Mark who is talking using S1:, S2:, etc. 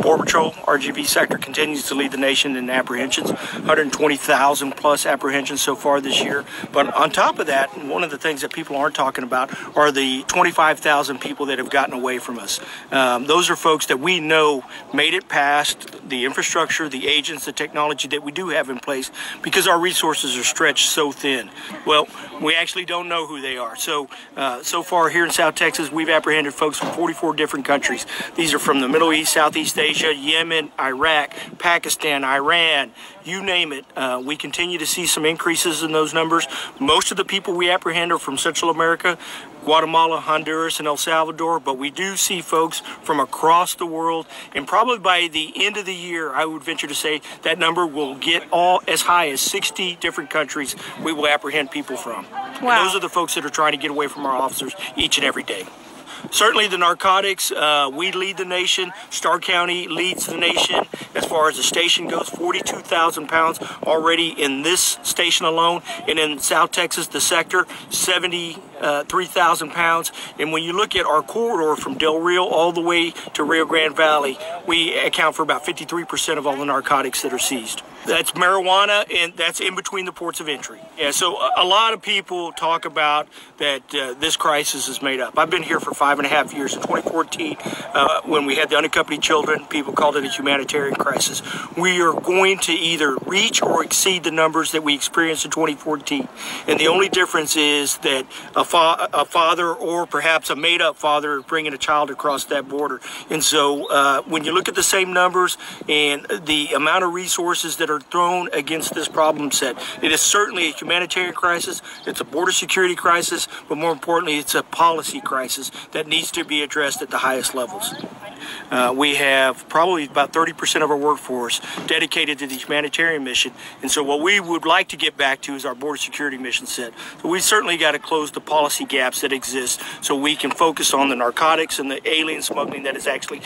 S1: Border Patrol, RGV sector continues to lead the nation in apprehensions, 120,000 plus apprehensions so far this year. But on top of that, one of the things that people aren't talking about are the 25,000 people that have gotten away from us. Those are folks that we know made it past the infrastructure, the agents, the technology that we do have in place because our resources are stretched so thin. Well, we actually don't know who they are. So far here in South Texas, we've apprehended folks from 44 different countries. These are from the Middle East, Southeast Asia, Yemen, Iraq, Pakistan, Iran, you name it. We continue to see some increases in those numbers. Most of the people we apprehend are from Central America, Guatemala, Honduras, and El Salvador, but we do see folks from across the world, and probably by the end of the year, I would venture to say that number will get as high as 60 different countries we will apprehend people from.
S2: Wow.
S1: And those are the folks that are trying to get away from our officers each and every day. Certainly the narcotics, we lead the nation. Starr County leads the nation as far as the station goes. 42,000 pounds already in this station alone. And in South Texas, the sector, 73,000 pounds. And when you look at our corridor from Del Rio all the way to Rio Grande Valley, we account for about 53% of all the narcotics that are seized. That's marijuana, and that's in between the ports of entry. Yeah, so a lot of people talk about that this crisis is made up. I've been here for 5.5 years. In 2014, when we had the unaccompanied children, people called it a humanitarian crisis. We are going to either reach or exceed the numbers that we experienced in 2014. And the only difference is that a father or perhaps a made-up father is bringing a child across that border. And so when you look at the same numbers and the amount of resources that are thrown against this problem set, it is certainly a humanitarian crisis, it's a border security crisis, but more importantly, it's a policy crisis that needs to be addressed at the highest levels. We have probably about 30% of our workforce dedicated to the humanitarian mission, and so what we would like to get back to is our border security mission set. So we certainly got to close the policy gaps that exist so we can focus on the narcotics and the alien smuggling that is actually